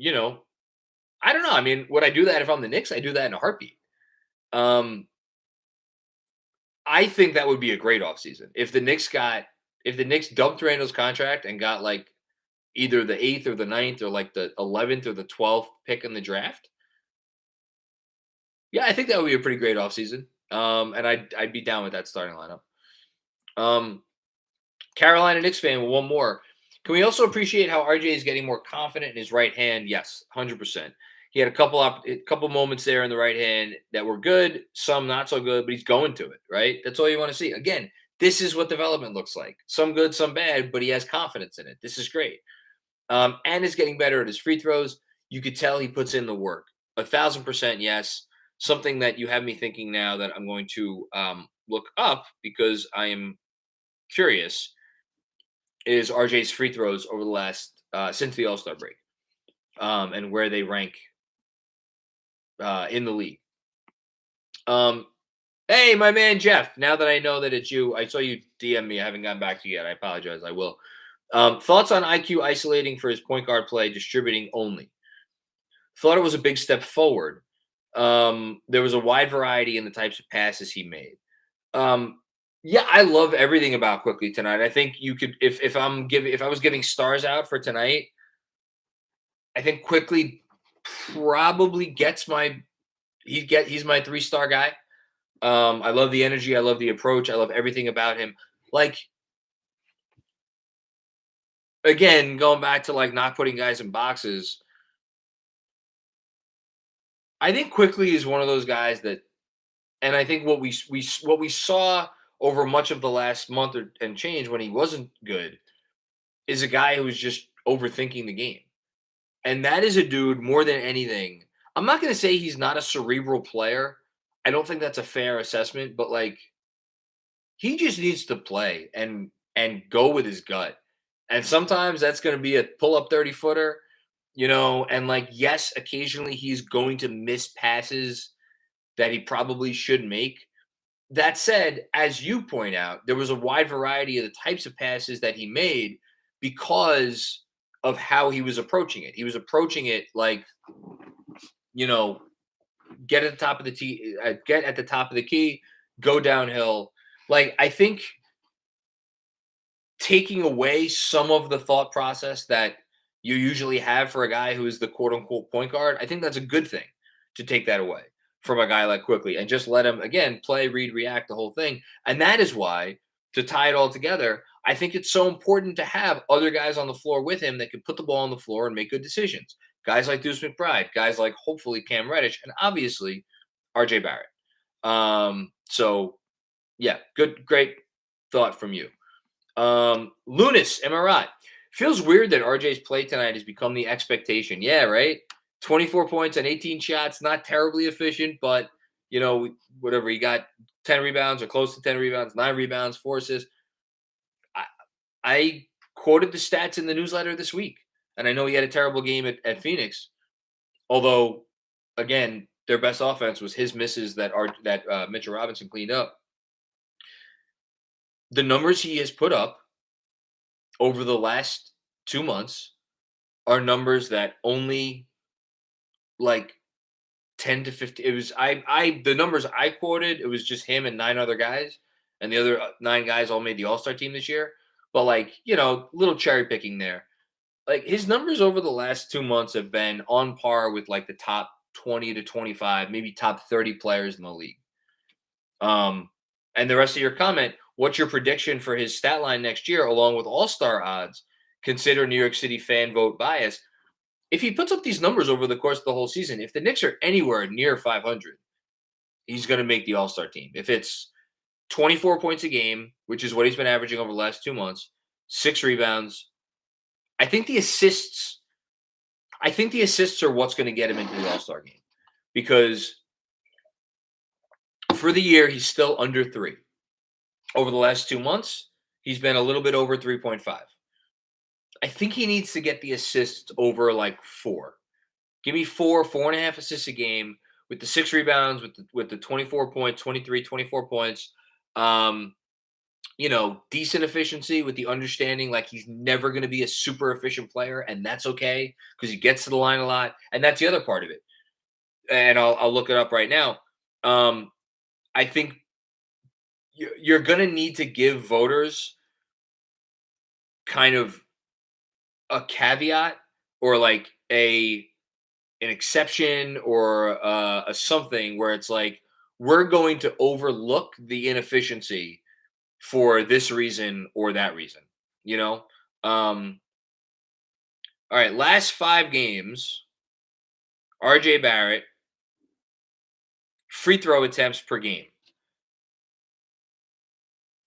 I don't know. I mean, would I do that if I'm the Knicks? I do that in a heartbeat. I think that would be a great offseason. If the Knicks dumped Randall's contract and got like either the 8th or the 9th or like the 11th or the 12th pick in the draft. Yeah, I think that would be a pretty great offseason. And I'd be down with that starting lineup. Carolina Knicks fan, one more. Can we also appreciate how RJ is getting more confident in his right hand? Yes, 100%. He had a couple moments there in the right hand that were good, some not so good, but he's going to it, right? That's all you want to see. Again, this is what development looks like. Some good, some bad, but he has confidence in it. This is great. And is getting better at his free throws. You could tell he puts in the work. 1,000% yes. Something that you have me thinking now that I'm going to look up because I am curious is RJ's free throws over the last since the All Star break, and where they rank in the league. Um, hey, my man Jeff. Now that I know that it's you, I saw you DM me. I haven't gotten back to you yet. I apologize. I will. Thoughts on IQ isolating for his point guard play, distributing only. Thought it was a big step forward. There was a wide variety in the types of passes he made. Yeah, I love everything about Quickly tonight. I think you could, if I was giving stars out for tonight, I think Quickly probably gets my he's my 3-star guy. I love the energy, I love the approach, I love everything about him. Like, again, going back to like not putting guys in boxes, I think Quickly is one of those guys that, and I think what we saw over much of the last month and change when he wasn't good is a guy who was just overthinking the game. And that is a dude more than anything. I'm not going to say he's not a cerebral player. I don't think that's a fair assessment, but like he just needs to play and go with his gut. And sometimes that's going to be a pull up 30 footer, and like yes, occasionally he's going to miss passes that he probably should make. That said, as you point out, there was a wide variety of the types of passes that he made because of how he was approaching it. He was approaching it like, you know, get at the top of the key, go downhill. Like I think taking away some of the thought process that you usually have for a guy who is the quote unquote point guard, I think that's a good thing to take that away from a guy like Quickly and just let him again play, read, react, the whole thing. And that is why, to tie it all together, I think it's so important to have other guys on the floor with him that can put the ball on the floor and make good decisions. Guys like Deuce McBride, guys like hopefully Cam Reddish, and obviously RJ Barrett. So yeah, great thought from you. Lunas, am I right? Feels weird that RJ's play tonight has become the expectation. Yeah, right? 24 points and 18 shots, not terribly efficient, but whatever. He got 10 rebounds or close to 10 rebounds, 9 rebounds, 4 assists. I quoted the stats in the newsletter this week, and I know he had a terrible game at Phoenix. Although, again, their best offense was his misses that Mitchell Robinson cleaned up. The numbers he has put up over the last 2 months are numbers that only like 10 to 15. It was the numbers I quoted, it was just him and 9 other guys, and the other 9 guys all made the All-Star team this year. But like, little cherry picking there. Like his numbers over the last 2 months have been on par with like the top 20 to 25, maybe top 30 players in the league. And the rest of your comment, what's your prediction for his stat line next year, along with all-star odds? Consider New York City fan vote bias. If he puts up these numbers over the course of the whole season, if the Knicks are anywhere near 500, he's going to make the all-star team. If it's 24 points a game, which is what he's been averaging over the last 2 months, 6 rebounds. I think the assists are what's going to get him into the all-star game, because for the year, he's still under 3. Over the last 2 months, he's been a little bit over 3.5. I think he needs to get the assists over like 4. Give me 4.5 assists a game with the 6 rebounds, with the 24 points, 23, 24 points. Decent efficiency with the understanding like he's never going to be a super efficient player, and that's okay because he gets to the line a lot, and that's the other part of it. And I'll look it up right now. I think you're going to need to give voters kind of a caveat or like an exception or a something where it's like, we're going to overlook the inefficiency for this reason or that reason, all right, last 5 games, RJ Barrett, free throw attempts per game.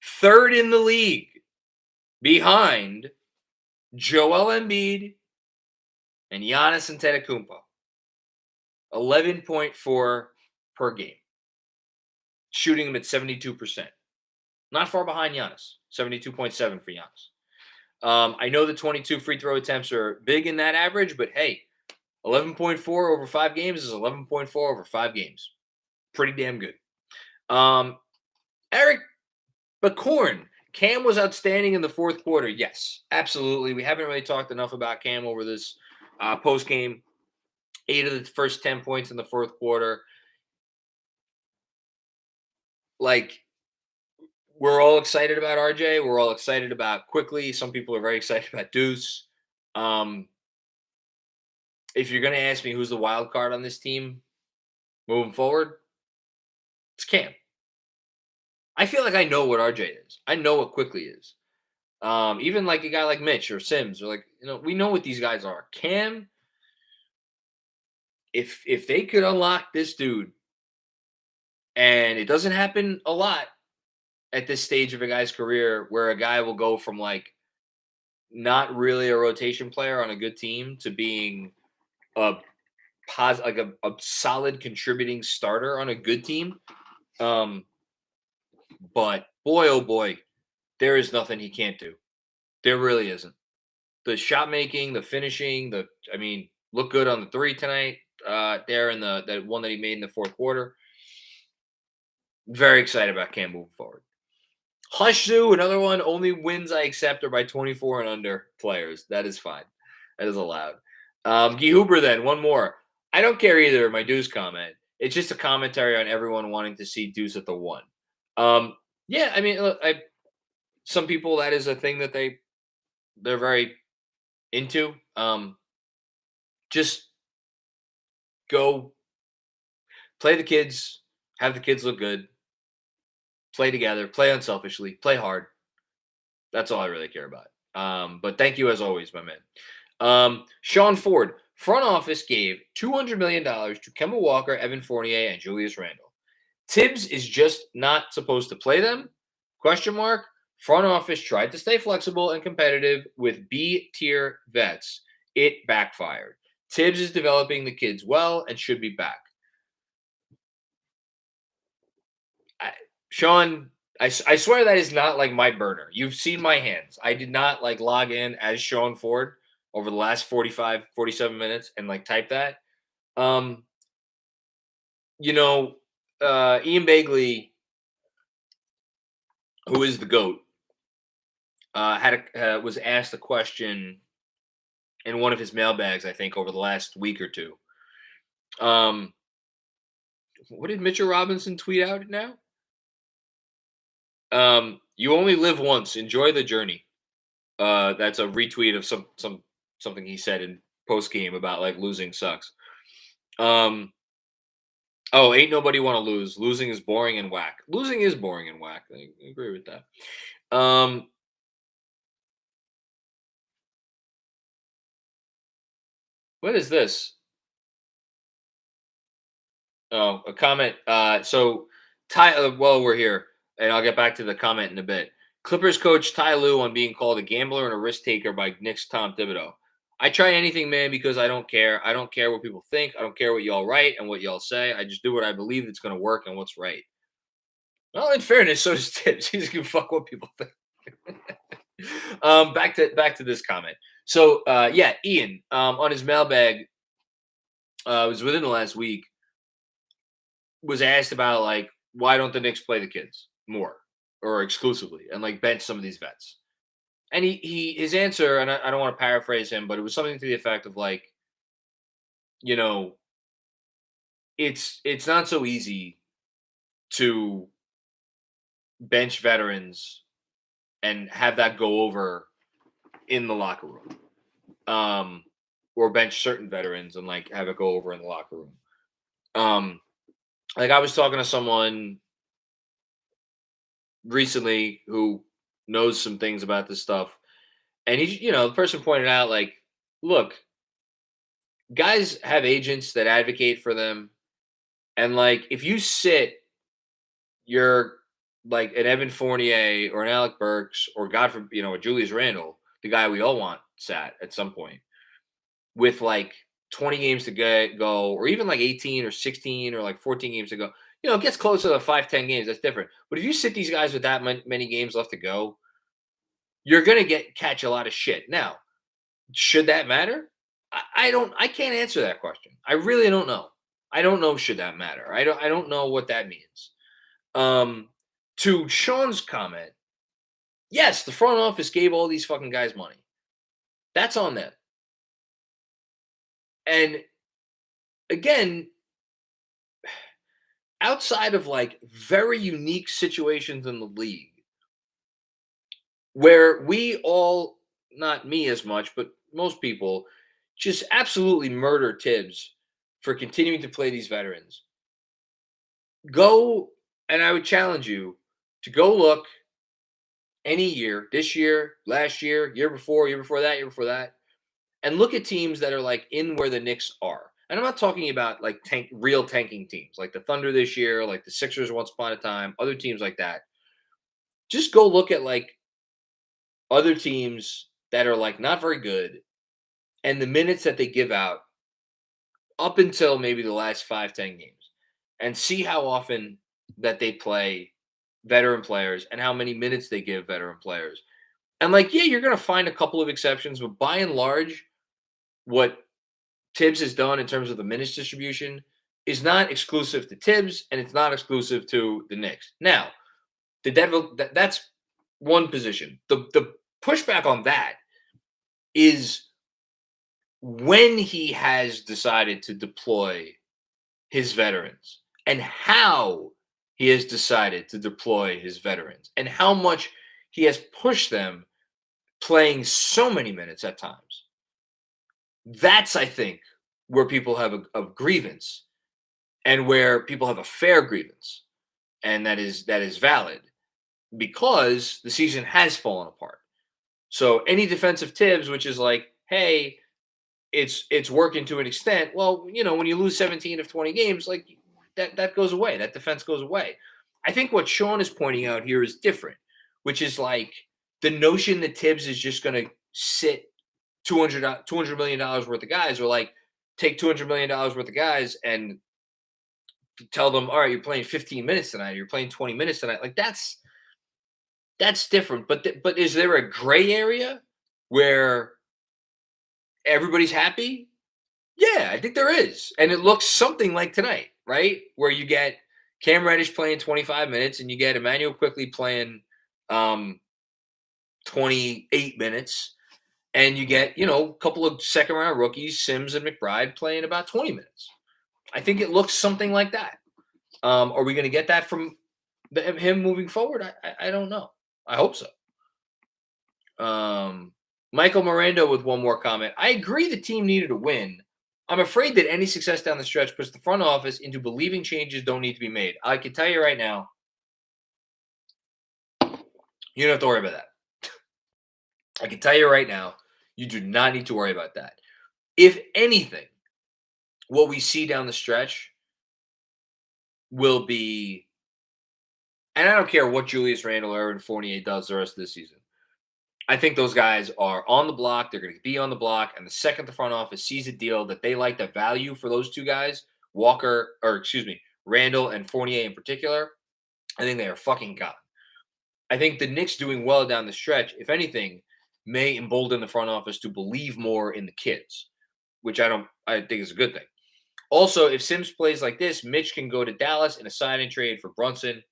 Third in the league behind Joel Embiid and Giannis Antetokounmpo. 11.4 per game. Shooting him at 72%. Not far behind Giannis. 72.7 for Giannis. I know the 22 free throw attempts are big in that average, but hey, 11.4 over 5 games is 11.4 over 5 games. Pretty damn good. Eric McCorn. Cam was outstanding in the fourth quarter. Yes, absolutely. We haven't really talked enough about Cam over this post game. 8 of the first 10 points in the fourth quarter. Like, we're all excited about RJ. We're all excited about Quickly. Some people are very excited about Deuce. If you're going to ask me who's the wild card on this team moving forward, it's Cam. I feel like I know what RJ is. I know what Quickly is. Even like a guy like Mitch or Sims, or like, we know what these guys are. Cam, if they could unlock this dude, and it doesn't happen a lot at this stage of a guy's career, where a guy will go from like not really a rotation player on a good team to being a solid contributing starter on a good team. But boy, oh boy, there is nothing he can't do. There really isn't. The shot making, the finishing, look good on the 3 tonight. There in that one that he made in the fourth quarter. Very excited about Cam moving forward. Hush Zoo, another one. Only wins I accept are by 24 and under players. That is fine. That is allowed. Guy Huber, then one more. I don't care either. My Deuce comment. It's just a commentary on everyone wanting to see Deuce at the 1. Yeah, I mean, look, some people, that is a thing that they're very into. Just go play the kids, have the kids look good, play together, play unselfishly, play hard. That's all I really care about. But thank you as always, my man. Sean Ford, front office gave $200 million to Kemba Walker, Evan Fournier, and Julius Randle. Tibbs is just not supposed to play them? ? Front office tried to stay flexible and competitive with B-tier vets. It backfired. Tibbs is developing the kids well and should be back. Sean, I swear that is not like my burner. You've seen my hands. I did not like log in as Sean Ford over the last 47 minutes and like type that. Ian Bagley, who is the GOAT, was asked a question in one of his mailbags, I think, over the last week or two. What did Mitchell Robinson tweet out now? You only live once. Enjoy the journey. That's a retweet of something he said in post game about like losing sucks. Ain't nobody want to lose. Losing is boring and whack. Losing is boring and whack. I agree with that. What is this? Oh, a comment. So we're here, and I'll get back to the comment in a bit. Clippers coach Ty Lue on being called a gambler and a risk taker by Knicks Tom Thibodeau. I try anything, man, because I don't care. I don't care what people think. I don't care what y'all write and what y'all say. I just do what I believe that's going to work and what's right. Well, in fairness, so does Tibbs. He's going to fuck what people think. Back to this comment. So, Ian, on his mailbag, it was within the last week, was asked about like, why don't the Knicks play the kids more or exclusively and like bench some of these vets? And his answer, and I don't want to paraphrase him, but it was something to the effect of like, it's not so easy to bench veterans and have that go over in the locker room, or bench certain veterans and like have it go over in the locker room. Like I was talking to someone recently who knows some things about this stuff, and the person pointed out like, look, guys have agents that advocate for them. And like, if you sit your like an Evan Fournier or an Alec Burks or God for a Julius Randle, the guy we all want sat at some point with like 20 games to go, or even like 18 or 16 or like 14 games to go. It gets closer to 5, 10 games. That's different. But if you sit these guys with that many games left to go, you're gonna catch a lot of shit. Now, should that matter? I can't answer that question. I really don't know. I don't know should that matter. I don't know what that means. Um, to Sean's comment, yes, the front office gave all these fucking guys money. That's on them. And again, outside of like very unique situations in the league where we all, not me as much, but most people just absolutely murder Tibbs for continuing to play these veterans. Go, and I would challenge you to go look any year, this year, last year, year before that, year before that, and look at teams that are like in where the Knicks are. And I'm not talking about like real tanking teams, like the Thunder this year, like the Sixers once upon a time, other teams like that. Just go look at like other teams that are like not very good and the minutes that they give out up until maybe the last 5, 10 games, and see how often that they play veteran players and how many minutes they give veteran players. And like, yeah, you're going to find a couple of exceptions, but by and large, what Tibbs has done in terms of the minutes distribution is not exclusive to Tibbs, and it's not exclusive to the Knicks. Now, the Devil, that's one position. The pushback on that is when he has decided to deploy his veterans and how he has decided to deploy his veterans and how much he has pushed them playing so many minutes at times. That's, I think, where people have a grievance and where people have a fair grievance, and that is valid because the season has fallen apart. So any defensive Tibbs, which is like, hey, it's working to an extent. Well, when you lose 17 of 20 games, like that goes away. That defense goes away. I think what Sean is pointing out here is different, which is like the notion that Tibbs is just going to sit $200 million worth of guys, or like take $200 million worth of guys and tell them, all right, you're playing 15 minutes tonight, you're playing 20 minutes tonight. Like that's different. But is there a gray area where everybody's happy? Yeah, I think there is. And it looks something like tonight, right? Where you get Cam Reddish playing 25 minutes and you get Emmanuel Quickly playing 28 minutes. And you get, a couple of second round rookies, Sims and McBride, playing about 20 minutes. I think it looks something like that. Are we going to get that from him moving forward? I don't know. I hope so. Michael Miranda with one more comment. I agree the team needed a win. I'm afraid that any success down the stretch puts the front office into believing changes don't need to be made. I can tell you right now, you don't have to worry about that. I can tell you right now, you do not need to worry about that. If anything, what we see down the stretch will be, and I don't care what Julius Randle or Evan Fournier does the rest of this season. I think those guys are on the block. They're going to be on the block. And the second the front office sees a deal that they like the value for those two guys, Randle and Fournier in particular, I think they are fucking gone. I think the Knicks doing well down the stretch, if anything, may embolden the front office to believe more in the kids, which I think is a good thing. Also, if Sims plays like this, Mitch can go to Dallas in a sign and trade for Brunson.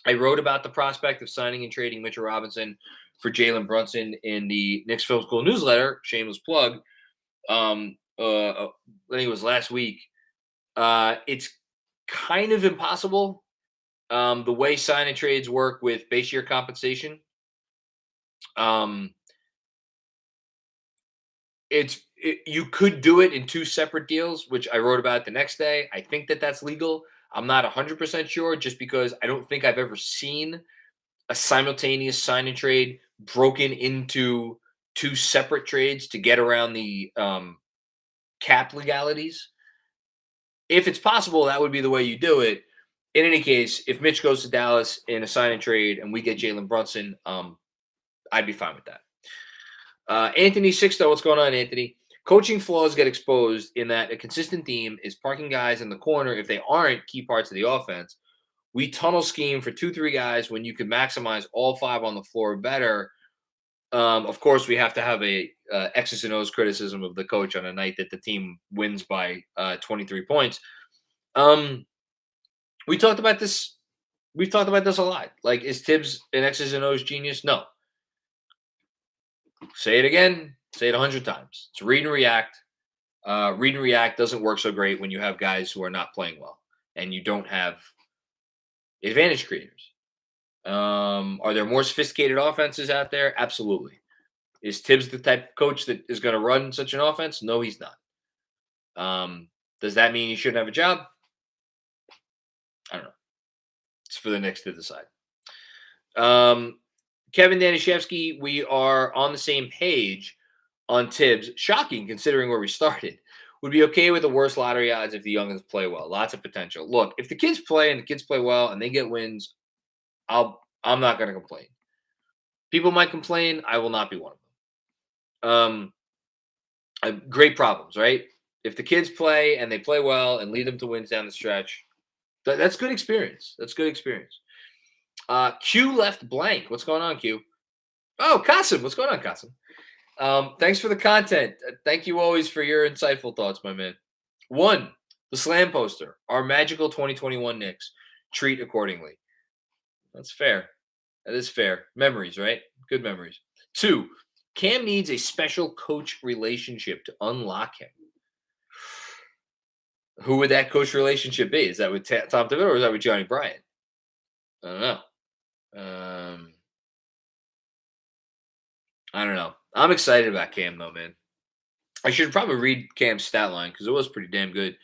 I wrote about the prospect of signing and trading Mitchell Robinson for Jalen Brunson in the Knicks Film School newsletter. Shameless plug. I think it was last week. It's kind of impossible the way sign and trades work with base year compensation. You could do it in two separate deals, which I wrote about the next day. I think that that's legal. I'm not 100% sure, just because I don't think I've ever seen a simultaneous sign and trade broken into two separate trades to get around the cap legalities. If it's possible, that would be the way you do it. In any case, if Mitch goes to Dallas in a sign and trade and we get Jalen Brunson, I'd be fine with that. Anthony Sixto, what's going on, Anthony? Coaching flaws get exposed in that a consistent theme is parking guys in the corner if they aren't key parts of the offense. We tunnel scheme for 2-3 guys when you could maximize all 5 on the floor better. Of course, we have to have a X's and O's criticism of the coach on a night that the team wins by 23 points. We talked about this. We've talked about this a lot. Like, is Tibbs an X's and O's genius? No. Say it again. Say it 100 times. It's read and react. Read and react doesn't work so great when you have guys who are not playing well and you don't have advantage creators. Are there more sophisticated offenses out there? Absolutely. Is Tibbs the type of coach that is going to run such an offense? No, he's not. Does that mean he shouldn't have a job? I don't know. It's for the Knicks to decide. Kevin Danishevsky, we are on the same page on Tibbs. Shocking considering where we started. Would be okay with the worst lottery odds if the youngins play well. Lots of potential. Look, if the kids play and the kids play well and they get wins, I'm not going to complain. People might complain. I will not be one of them. Great problems, right? If the kids play and they play well and lead them to wins down the stretch, that's good experience. That's good experience. Q left blank. What's going on, Q? Oh, Kasim. What's going on, Kasim? Thanks for the content. Thank you always for your insightful thoughts, my man. 1, the slam poster. Our magical 2021 Knicks. Treat accordingly. That's fair. That is fair. Memories, right? Good memories. 2, Cam needs a special coach relationship to unlock him. Who would that coach relationship be? Is that with Tom Thibodeau or is that with Johnny Bryant? I don't know. I don't know. I'm excited about Cam, though, man. I should probably read Cam's stat line because it was pretty damn good.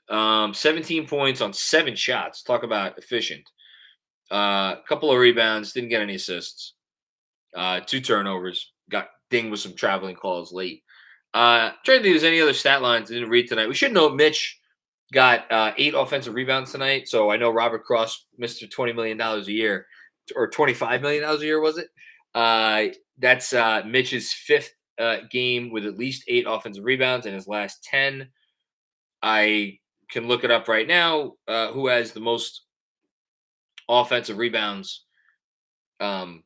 17 points on 7 shots. Talk about efficient. A couple of rebounds. Didn't get any assists. 2 turnovers. Got dinged with some traveling calls late. Trying to think if there's any other stat lines I didn't read tonight. We should know Mitch got 8 offensive rebounds tonight. So I know Robert Cross missed $20 million a year. Or $25 million a year, was it? That's Mitch's 5th game with at least 8 offensive rebounds in his last 10. I can look it up right now. Who has the most offensive rebounds in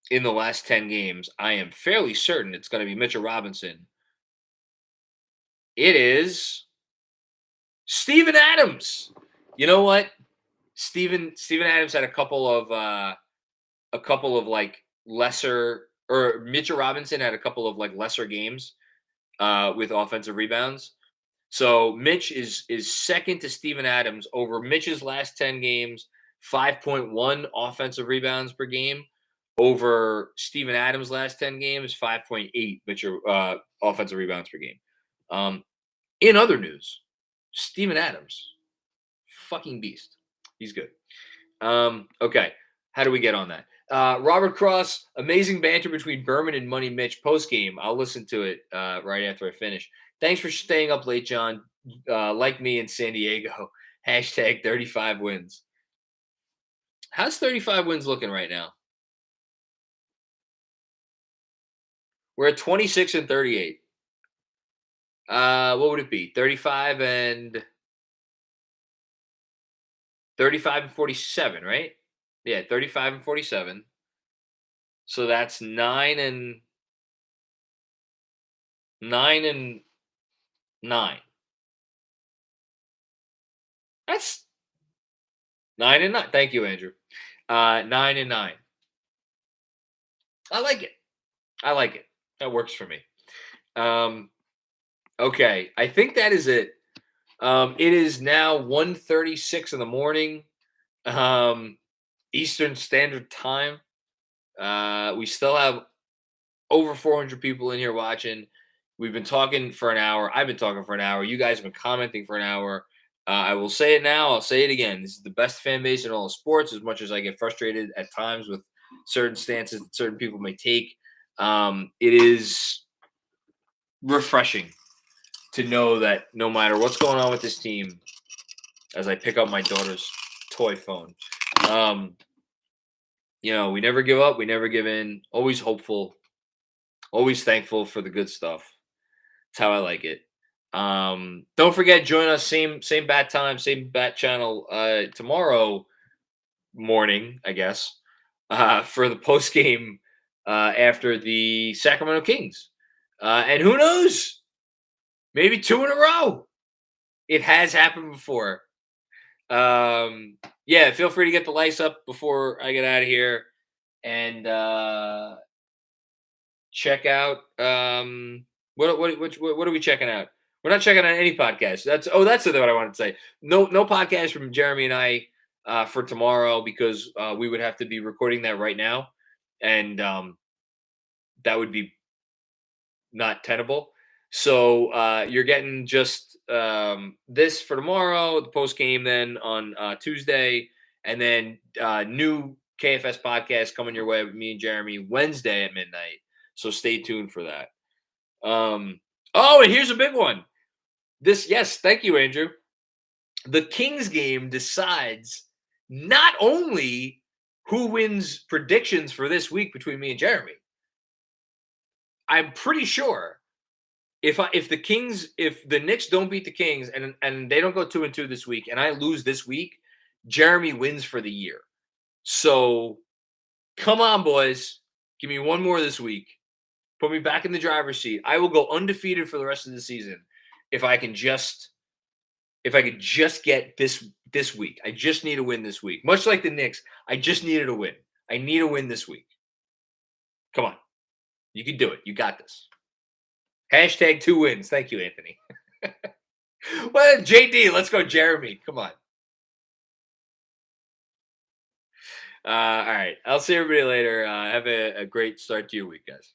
the last 10 games? I am fairly certain it's going to be Mitchell Robinson. It is Steven Adams. You know what? Steven Adams had a couple of like lesser, or Mitchell Robinson had a couple of like lesser games with offensive rebounds. So Mitch is second to Steven Adams over Mitch's last 10 games, 5.1 offensive rebounds per game. Over Steven Adams' last 10 games, 5.8 Mitchell offensive rebounds per game. In other news, Steven Adams, fucking beast. He's good. Okay. How do we get on that? Robert Cross, amazing banter between Berman and Money Mitch post-game. I'll listen to it right after I finish. Thanks for staying up late, John. Like me in San Diego. Hashtag 35 wins. How's 35 wins looking right now? We're at 26 and 38. What would it be? 35 and 47, right? Yeah, 35 and 47. So that's 9 and 9. That's 9 and 9. Thank you, Andrew. 9 and 9. I like it. That works for me. Okay, I think that is it. It is now 1:36 in the morning, Eastern Standard Time. We still have over 400 people in here watching. We've been talking for an hour. I've been talking for an hour. You guys have been commenting for an hour. I will say it now. I'll say it again. This is the best fan base in all of sports, as much as I get frustrated at times with certain stances that certain people may take. It is refreshing to know that no matter what's going on with this team, as I pick up my daughter's toy phone, we never give up, we never give in, always hopeful, always thankful for the good stuff. That's how I like it. Don't forget, join us same bat time, same bat channel tomorrow morning, I guess, for the post game after the Sacramento Kings. And who knows? Maybe 2 in a row. It has happened before. Yeah, feel free to get the lights up before I get out of here and check out what are we checking out? We're not checking out any podcast. That's what I wanted to say. No podcast from Jeremy and I for tomorrow because we would have to be recording that right now, and that would be not tenable. So you're getting just this for tomorrow, the post game then on Tuesday, and then new KFS podcast coming your way with me and Jeremy Wednesday at midnight. So stay tuned for that. Oh, and here's a big one. Yes, thank you, Andrew. The Kings game decides not only who wins predictions for this week between me and Jeremy. I'm pretty sure if the Knicks don't beat the Kings and they don't go 2-2 this week and I lose this week, Jeremy wins for the year. So come on, boys. Give me one more this week. Put me back in the driver's seat. I will go undefeated for the rest of the season if I could just get this week. I just need a win this week. Much like the Knicks, I just needed a win. I need a win this week. Come on. You can do it. You got this. Hashtag 2 wins. Thank you, Anthony. Well, JD, let's go, Jeremy. Come on. All right. I'll see everybody later. Have a great start to your week, guys.